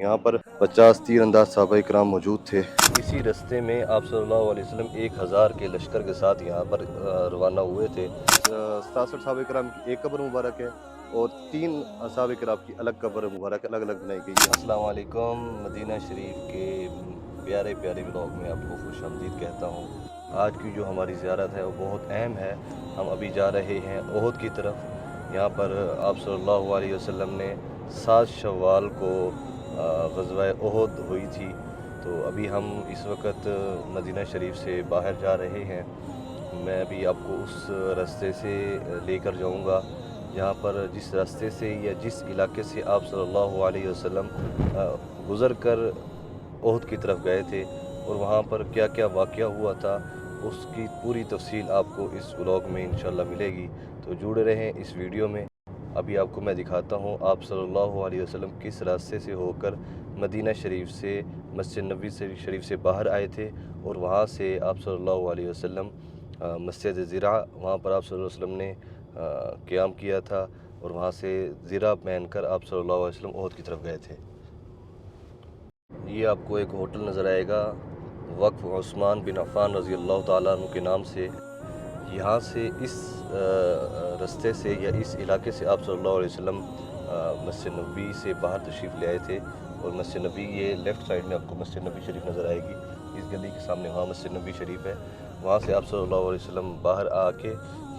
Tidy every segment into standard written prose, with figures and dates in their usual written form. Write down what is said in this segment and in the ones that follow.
यहाँ पर 50 तीर अंदाज सहाबा इकराम मौजूद थे। इसी रास्ते में आप सल्लल्लाहु अलैहि वसल्लम 1000 के लश्कर के साथ यहाँ पर रवाना हुए थे। 67 सहाबा इकराम की एक कब्र मुबारक है और 3 सहाबा इकराम की अलग कब्र मुबारक अलग अलग बनाई गई है। अस्सलाम वालेकुम। मदीना शरीफ के प्यारे प्यारे व्लॉग में आपको खुशामदीद कहता हूँ। आज की जो हमारी ज़ियारत है वो बहुत अहम है। हम अभी जा रहे हैं ओहद की तरफ। यहाँ पर आप सल्लल्लाहु अलैहि वसल्लम ने 7 शव्वाल को ग़ज़वा ओहद हुई थी। तो अभी हम इस वक्त मदीना शरीफ से बाहर जा रहे हैं। मैं अभी आपको उस रास्ते से लेकर जाऊंगा जहाँ पर जिस रास्ते से या जिस इलाके से आप सल्लल्लाहु अलैहि वसल्लम गुज़र कर ओहद की तरफ गए थे और वहाँ पर क्या क्या वाक़या हुआ था उसकी पूरी तफसील आपको इस व्लॉग में इंशाल्लाह मिलेगी। तो जुड़े रहें इस वीडियो में। अभी आपको मैं दिखाता हूँ आप सल्लल्लाहु अलैहि वसल्लम किस रास्ते से होकर मदीना शरीफ से मस्जिद नबवी शरीफ से बाहर आए थे और वहाँ से आप सल्लल्लाहु अलैहि वसल्लम मस्जिद ज़िरा वहाँ पर आप सल्लल्लाहु अलैहि वसल्लम ने क़याम किया था और वहाँ से ज़िरा पहनकर आप सल्लल्लाहु अलैहि वसल्लम ओहद की तरफ गए थे। ये आपको एक होटल नज़र आएगा वक्फ उस्मान बिन अफ़्फ़ान रज़ी अल्लाह ताला अन्हु के नाम से। यहाँ से इस रास्ते से या इस इलाके से आप सल्लल्लाहु अलैहि वसल्लम मस्जिद नबवी से बाहर तशरीफ़ ले आए थे और मस्जिद नबवी ये लेफ़्ट साइड में आपको मस्जिद नबवी शरीफ नज़र आएगी। इस गली के सामने वहाँ मस्जिद नबवी शरीफ है। वहाँ से आप सल्लल्लाहु अलैहि वसल्लम बाहर आके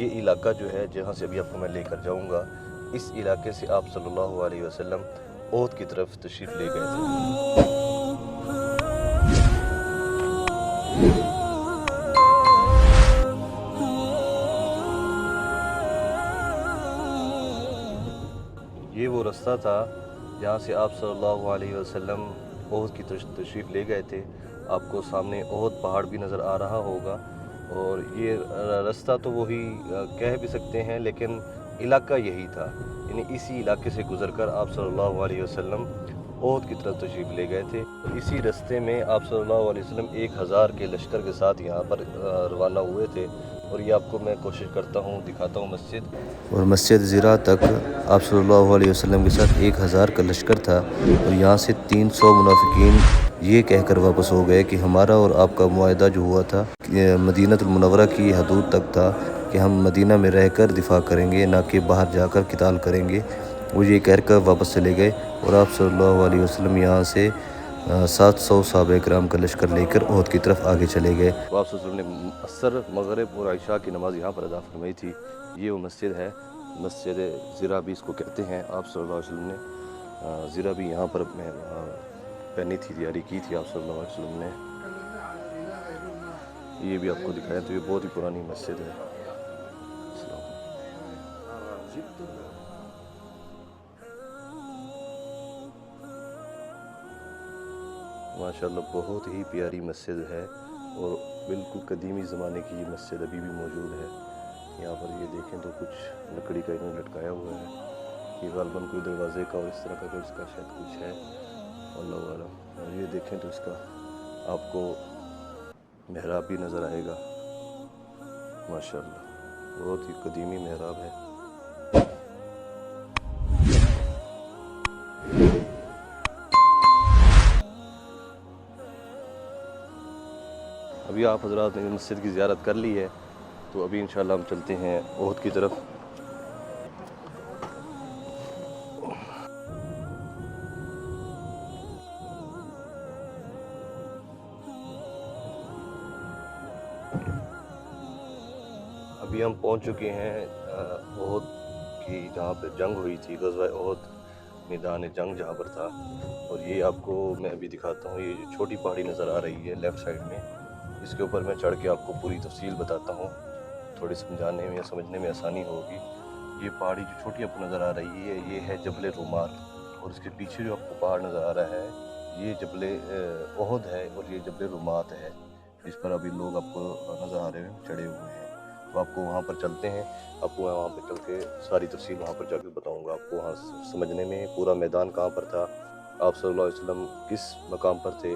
ये इलाका जो है जहाँ से अभी आपको मैं लेकर जाऊँगा इस इलाके से आप सल्लल्लाहु अलैहि वसल्लम ओहद की तरफ तशरीफ़ ले गए थे। ये वो रास्ता था जहाँ से आप सल्लल्लाहु अलैहि वसल्लम ओहद की तशरीफ़ ले गए थे। आपको सामने ओहद पहाड़ भी नज़र आ रहा होगा और ये रास्ता तो वही कह भी सकते हैं लेकिन इलाका यही था। यानी इसी इलाके से गुज़रकर आप सल्लल्लाहु अलैहि वसल्लम ओहद की तरफ तशरीफ़ ले गए थे। तो इसी रास्ते में आप सल्लल्लाहु अलैहि वसल्लम 1000 के लश्कर के साथ यहाँ पर रवाना हुए थे और ये आपको मैं कोशिश करता हूँ दिखाता हूँ मस्जिद। और मस्जिद ज़िरा तक आप सल्लल्लाहु अलैहि वसल्लम के साथ 1000 का लश्कर था और यहाँ से 300 मुनाफिकीन ये कहकर वापस हो गए कि हमारा और आपका मुआहदा जो हुआ था मदीनतुल मुनव्वरा की हदूद तक था कि हम मदीना में रहकर दिफा करेंगे ना कि बाहर जाकर क़िताल करेंगे। वो ये कहकर वापस चले गए और आप सल्लल्लाहु अलैहि वसल्लम यहाँ से 700 सहाबा इकराम का लश्कर लेकर ओहद की तरफ आगे चले गए। आप वसल्लम ने असर मगरिब और इशा की नमाज़ यहाँ पर अदा फरमाई थी। ये वो मस्जिद है, मस्जिद ज़िरा भी इसको कहते हैं। आप सल्लल्लाहु अलैहि वसल्लम ने ज़िरा भी यहाँ पर पहनी थी, तैयारी की थी आप सल्लल्लाहु अलैहि वसल्लम ने। ये भी आपको दिखाया तो ये बहुत ही पुरानी मस्जिद है। माशाल्लाह बहुत ही प्यारी मस्जिद है और बिल्कुल कदीमी ज़माने की ये मस्जिद अभी भी मौजूद है। यहाँ पर ये देखें तो कुछ लकड़ी का इन्होंने लटकाया हुआ है। ये ग़ालिबन कोई दरवाज़े का और इस तरह का कोई इसका शायद कुछ है, अल्लाहु आलम। और ये देखें तो इसका आपको मेहराब भी नज़र आएगा। माशाल्लाह बहुत ही कदीमी मेहराब है। अभी आप हज़रात ने मस्जिद की ज़ियारत कर ली है तो अभी इंशाल्लाह हम चलते हैं ओहद की तरफ। अभी हम पहुंच चुके हैं ओहद की जहाँ पर जंग हुई थी, ग़ज़वा ओहद मैदान जंग जहाँ पर था। और ये आपको मैं अभी दिखाता हूँ। ये जो छोटी पहाड़ी नज़र आ रही है लेफ़्ट साइड में, इसके ऊपर मैं चढ़ के आपको पूरी तफसील बताता हूँ, थोड़ी समझाने में या समझने में आसानी होगी। ये पहाड़ी जो छोटी आपको नज़र आ रही है ये है जबल रुमाल और इसके पीछे जो आपको पहाड़ नज़र आ रहा है ये जबल ओहद है और ये जबल रुमात है जिस पर अभी लोग आपको नज़र आ रहे हैं चढ़े हुए हैं। तो आपको वहाँ पर चलते हैं, आपको वहाँ पर चल के सारी तफसील वहाँ पर जाकर बताऊँगा आपको वहाँ समझने में। पूरा मैदान कहाँ पर था, आप सल्लल्लाहु अलैहि वसल्लम किस मकाम पर थे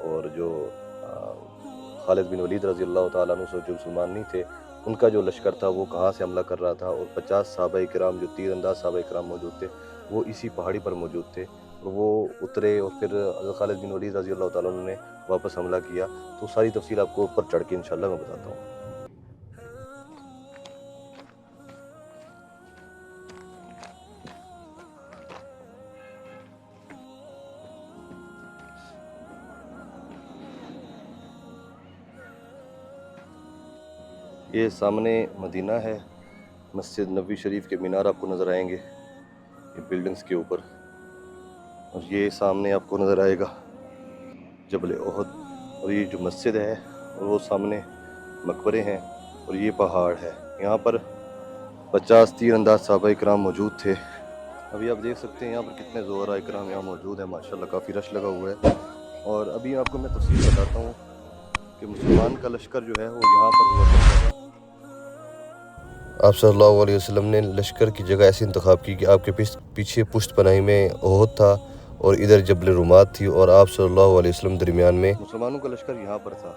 और जो खालिद बिन वलीद रज़ी अल्लाह ताला अन्हु जो मुसलमान नहीं थे उनका जो लश्कर था वो कहाँ से हमला कर रहा था और 50 सहाबा इकराम जो तीर अंदाज सहाबा इकराम मौजूद थे वो इसी पहाड़ी पर मौजूद थे। اور وہ اترے اور پھر حضرت خالد بن ولید رضی اللہ تعالیٰ عنہ نے واپس حملہ کیا. تو ساری تفصیل آپ کو اوپر چڑھ کے انشاءاللہ میں بتاتا ہوں. یہ سامنے مدینہ ہے. مسجد نبوی شریف کے مینار آپ کو نظر آئیں گے یہ بلڈنگز کے اوپر. اور یہ سامنے آپ کو نظر آئے گا جبل احد. اور یہ جو مسجد ہے اور وہ سامنے مقبرے ہیں اور یہ پہاڑ ہے. یہاں پر 50 تیر انداز صحابہ کرام موجود تھے. ابھی آپ دیکھ سکتے ہیں یہاں پر کتنے زہراء کرام یہاں موجود ہیں. ماشاءاللہ کافی رش لگا ہوا ہے. اور ابھی آپ کو میں تفصیل بتاتا ہوں کہ مسلمان کا لشکر جو ہے وہ یہاں پر ہوا کرتا تھا. آپ صلی اللہ علیہ وسلم نے لشکر کی جگہ ایسی انتخاب کی کہ آپ کے پیچھے پشت پناہی میں احد تھا اور ادھر جبل رمات تھی اور آپ صلی اللہ علیہ وسلم درمیان میں. مسلمانوں کا لشکر یہاں پر تھا.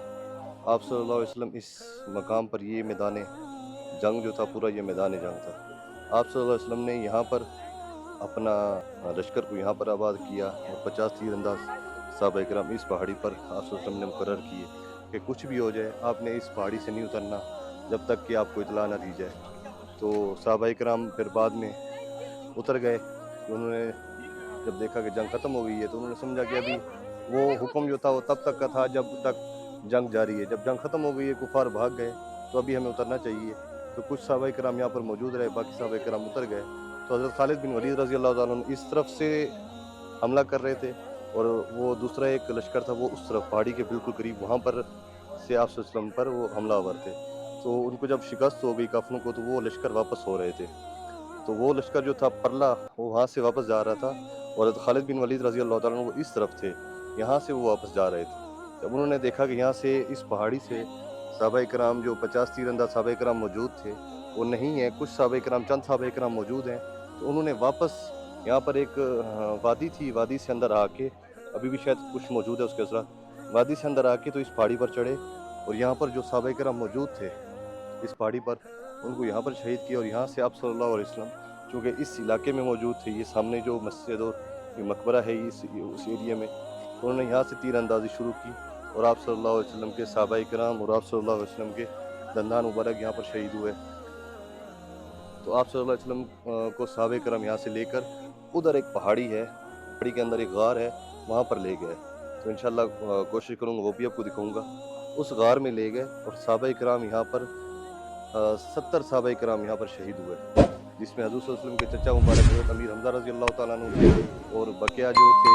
آپ صلی اللہ علیہ وسلم اس مقام پر یہ میدان جنگ جو تھا پورا یہ میدان جنگ تھا. آپ صلی اللہ علیہ وسلم نے یہاں پر اپنا لشکر کو یہاں پر آباد کیا اور 50 تیر انداز صحابہ کرام اس پہاڑی پر آپ صلی اللہ علیہ وسلم نے مقرر کیے کہ کچھ بھی ہو جائے آپ نے اس پہاڑی سے نہیں اترنا جب تک کہ آپ کو اطلاع نہ دی جائے. تو صحابہ کرام پھر بعد میں اتر گئے. انہوں نے جب دیکھا کہ جنگ ختم ہو گئی ہے تو انہوں نے سمجھا کہ ابھی وہ حکم جو تھا وہ تب تک کا تھا جب تک جنگ جاری ہے. جب جنگ ختم ہو گئی ہے کفار بھاگ گئے تو ابھی ہمیں اترنا چاہیے. تو کچھ صحابہ کرام یہاں پر موجود رہے باقی صحابہ کرام اتر گئے. تو حضرت خالد بن ولید رضی اللہ تعالیٰ عنہ اس طرف سے حملہ کر رہے تھے اور وہ دوسرا ایک لشکر تھا وہ اس طرف پہاڑی کے بالکل قریب وہاں پر سے آپ صلی اللہ علیہ وسلم پر وہ حملہ آور تھے. تو ان کو جب شکست ہو گئی کافروں کو تو وہ لشکر واپس ہو رہے تھے. تو وہ لشکر جو تھا پرلا وہ وہاں سے واپس جا رہا تھا اور حضرت خالد بن ولید رضی اللہ تعالیٰ عنہ وہ اس طرف تھے یہاں سے وہ واپس جا رہے تھے. جب انہوں نے دیکھا کہ یہاں سے اس پہاڑی سے صحابہ کرام جو 50 تیر انداز صحابہ کرام موجود تھے وہ نہیں ہیں, کچھ صحابہ کرام چند صحابہ کرام موجود ہیں, تو انہوں نے واپس یہاں پر ایک وادی تھی, وادی سے اندر آ کے ابھی بھی شاید کچھ موجود ہے اس کے اثرات, وادی سے اندر آ کے تو اس پہاڑی پر چڑھے اور یہاں پر جو صحابہ کرام موجود تھے اس پہاڑی پر ان کو یہاں پر شہید کیا. اور یہاں سے آپ صلی اللہ علیہ وسلم چونکہ اس علاقے میں موجود تھے, یہ سامنے جو مسجد اور یہ مقبرہ ہے اس ایریے میں, انہوں نے یہاں سے تیر اندازی شروع کی اور آپ صلی اللہ علیہ وسلم کے صحابہ کرام اور آپ صلی اللہ علیہ وسلم کے دندان مبارک یہاں پر شہید ہوئے. تو آپ صلی اللہ علیہ وسلم کو صحابہ کرام یہاں سے لے کر ادھر ایک پہاڑی ہے, پہاڑی کے اندر ایک غار ہے وہاں پر لے گئے. تو انشاءاللہ کوشش کروں گا وہ بھی آپ کو دکھاؤں گا. اس غار میں لے گئے اور صحابہ کرام یہاں پر 70 صحابہ کرام یہاں پر شہید ہوئے, جس میں حضور صلی اللہ علیہ وسلم کے چچا مبارک حضرت امیر حمزہ رضی اللہ تعالیٰ عنہ تھے اور بقیہ جو تھے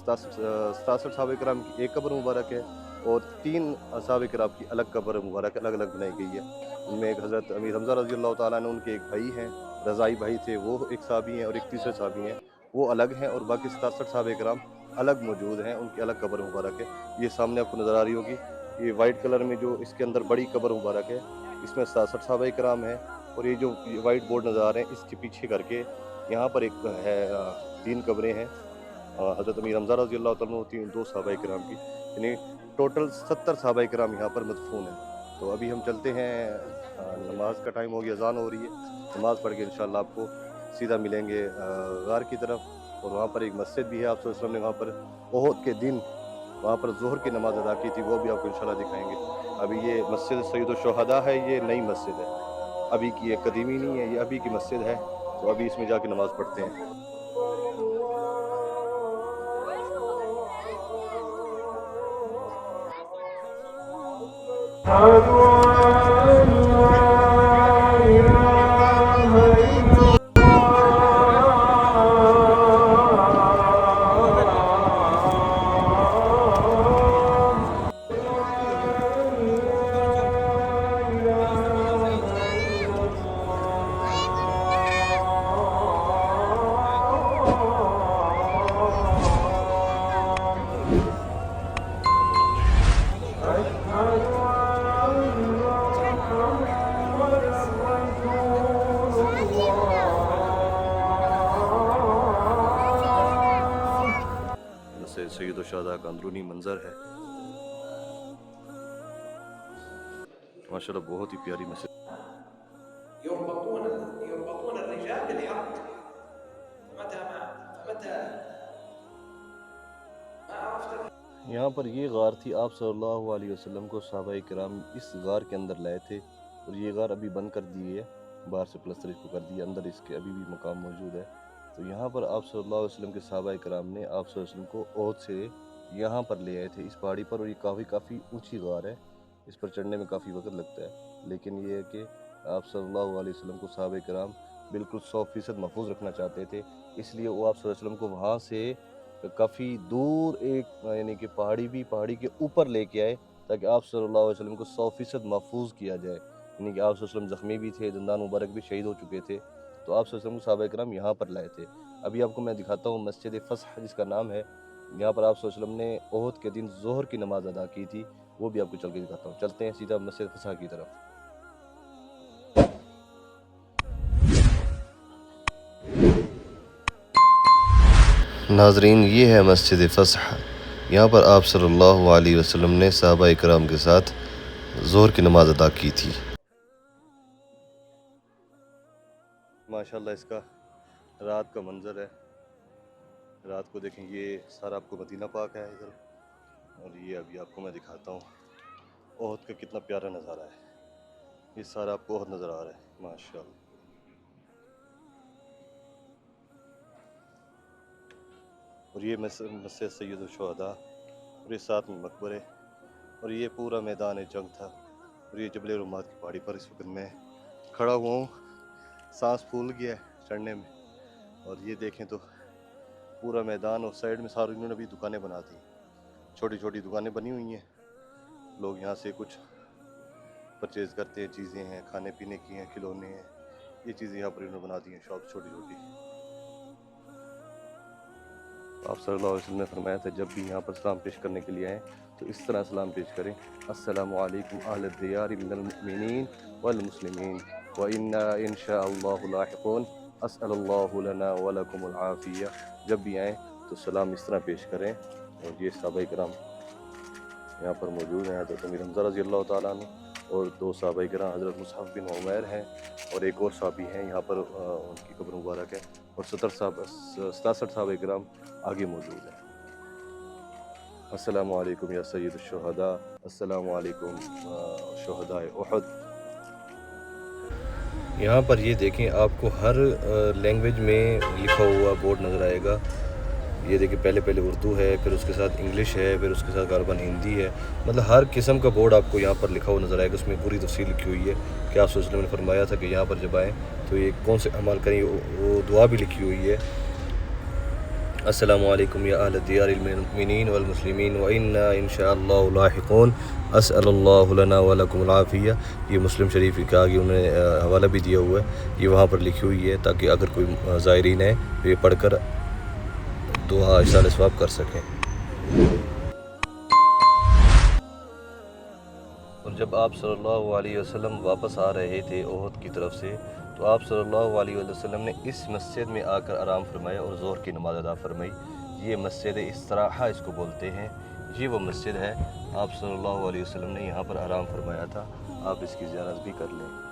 67 صحابہ کرام کی ایک قبر مبارک ہے اور 3 صحابہ کرام کی الگ قبر مبارک الگ الگ بنائی گئی ہے. ان میں ایک حضرت امیر حمزہ رضی اللہ تعالیٰ عنہ, ان کے ایک بھائی ہیں رضائی بھائی تھے وہ ایک صحابی ہیں, اور ایک تیسرے صحابی ہیں وہ الگ ہیں, اور باقی 67 صحابہ کرام الگ موجود ہیں, ان کی الگ قبر مبارک ہے. یہ سامنے آپ کو نظر آ رہی ہوگی, یہ وائٹ کلر میں جو اس کے اندر بڑی قبر مبارک ہے اس میں 67 صحابہ کرام ہیں, اور یہ جو وائٹ بورڈ نظر آ رہے ہیں اس کے پیچھے کر کے یہاں پر ایک ہے 3 قبریں ہیں حضرت امیر حمزہ رضی اللہ تعالیٰ عنہ 2 صحابہ کرام کی, یعنی ٹوٹل 70 صحابہ کرام یہاں پر مدفون ہیں. تو ابھی ہم چلتے ہیں, نماز کا ٹائم ہو گیا, اذان ہو رہی ہے, نماز پڑھ کے انشاءاللہ آپ کو سیدھا ملیں گے غار کی طرف. اور وہاں پر ایک مسجد بھی ہے, آپ صلی اللہ علیہ وسلم نے وہاں پر احد کے دن وہاں پر ظہر کی نماز ادا کی تھی, وہ بھی آپ کو انشاءاللہ دکھائیں گے. ابھی یہ مسجد سید الشہداء ہے, یہ نئی مسجد ہے, ابھی کی یہ قدیمی نہیں ہے, یہ ابھی کی مسجد ہے. تو ابھی اس میں جا کے نماز پڑھتے ہیں. سید الشہداء کا اندرونی منظر ہے, ماشاءاللہ بہت ہی پیاری مسجد. يربطون الرجال بالعرق فمتى यहाँ पर ये غار थी, आप सल्लल्लाहु अलैहि वसल्लम को सहाबा کرام इस غار के अंदर लाए थे और ये غار अभी बंद कर दी है, बाहर से प्लस्तर इसको कर दिया, अंदर इसके अभी भी मकाम मौजूद है। तो यहाँ पर आप सल्लल्लाहु अलैहि वसल्लम के सहाबा कराम ने आप सल्लल्लाहु अलैहि वसल्लम को ओहद से यहाँ पर ले आए थे इस पहाड़ी पर, और ये काफ़ी ऊंची गार है, इस पर चढ़ने में काफ़ी वक्त लगता है। लेकिन ये है कि आप सल्लल्लाहु अलैहि वसल्लम को सहाबा कराम बिल्कुल 100% महफूज रखना चाहते थे, इसलिए वो आप सल्लल्लाहु अलैहि वसल्लम को वहाँ से काफ़ी दूर एक यानी कि पहाड़ी के ऊपर लेके आए, ताकि आप सल्लल्लाहु अलैहि वसल्लम को 100% महफूज किया जाए। यानी कि आप सल्लल्लाहु अलैहि वसल्लम ज़ख्मी भी थे, दंदान मुबारक भी शहीद हो चुके थे, तो आप सल्लल्लाहु अलैहि वसल्लम को सहाबा कराम यहाँ पर लाए थे। अभी आपको मैं दिखाता हूँ मस्जिद फसह जिसका नाम है, यहाँ पर आप सल्लल्लाहु अलैहि वसल्लम ने ओहद के दिन ज़ोहर की नमाज़ अदा की थी, वो भी आपको चल के दिखाता हूँ। चलते हैं सीधा मस्जिद फसह की तरफ। नाजरीन, ये है मस्जिद फसह, यहाँ पर आप सल्लल्लाहु अलैहि वसल्लम ने सहाबा कराम के साथ ज़ोहर की नमाज़ अदा की थी। माशाल्लाह इसका रात का मंजर है, रात को देखें, ये सारा आपको मदीना पाक है इधर, और ये अभी आपको मैं दिखाता हूँ ओहद का कितना प्यारा नज़ारा है। ये सारा आपको ओहद नज़र आ रहा है माशाल्लाह। और ये मस्जिद सैयद शुहदा, और ये साथ में मकबरे, और ये पूरा मैदान जंग था। और ये जबल रुमात की पहाड़ी पर इस वक्त मैं खड़ा हुआ हूँ, सांस फूल गया है चढ़ने में। और ये देखें तो पूरा मैदान, और साइड में सारे इन्होंने भी दुकानें बना दी, छोटी छोटी दुकानें बनी हुई हैं, लोग यहाँ से कुछ परचेज़ करते हैं, चीज़ें हैं खाने पीने की हैं, खिलौने हैं, ये चीज़ें यहाँ पर इन्होंने बना दी हैं, शॉप छोटी छोटी। आप सल्लल्लाहु अलैहि वसल्लम ने फरमाया था जब भी यहाँ पर सलाम पेश करने के लिए आएँ तो इस तरह सलाम पेश करें, अस्सलामु अलैकुम अहल दियार मिनल मुमिनीन वल मुस्लिमीन व इन्ना इंशाअल्लाहु लाहिकून अस्सलल्लाहु लना व लकुमुल आफिया। जब भी आएँ तो सलाम इस तरह पेश करें। और ये सहाबा कराम यहाँ पर मौजूद हैं, हज़रत अमीर हमज़ा रज़ी अल्लाह तआला अन्हु, और दो सहाबा कराम हज़रत मुसअब बिन उमैर हैं, और एक और सहाबी हैं यहाँ पर, उनकी कब्र मुबारक है, और 67 सहाबा कराम आगे मौजूद है। अस्सलामु अलैकुम या सय्यद शुहदा, अस्सलामु अलैकुम शुहदाए उहद। यहाँ पर ये देखें, आपको हर लैंग्वेज में लिखा हुआ बोर्ड नज़र आएगा। ये देखिए, पहले उर्दू है, फिर उसके साथ इंग्लिश है, फिर उसके साथ गालबन हिंदी है, मतलब हर किस्म का बोर्ड आपको यहाँ पर लिखा हुआ नज़र आएगा। उसमें पूरी तफसील लिखी हुई है कि आप सल्लल्लाहु अलैहि वसल्लम ने फरमाया था कि यहाँ पर जब आएँ तो ये कौन से अमल करें, वो दुआ भी लिखी हुई है, अस्सलामु अलैकुम या अहल दियारिल मुमिनीन वल मुस्लिमीन व इन्ना इंशाअल्लाहु लाहिकून अस्सलल्लाहु लना व लकुमुल आफिया। ये मुस्लिम शरीफ का आगे उन्होंने हवाला भी दिया हुआ है, ये वहाँ पर लिखी हुई है, ताकि अगर कोई ज़ायरीन है तो ये पढ़कर दुआ इरसाल सवाब कर सकें। और जब आप सल्लल्लाहु अलैहि वसल्लम वापस आ रहे थे ओहद की तरफ से, तो आप सल्लल्लाहु अलैहि वसल्लम ने इस मस्जिद में आकर आराम फरमाया और ज़ोहर की नमाज़ अदा फरमाई। ये मस्जिद इस्तराहा इसको बोलते हैं, ये वो मस्जिद है, आप सल्लल्लाहु अलैहि वसल्लम ने यहाँ पर आराम फरमाया था। आप इसकी ज़ियारत भी कर लें।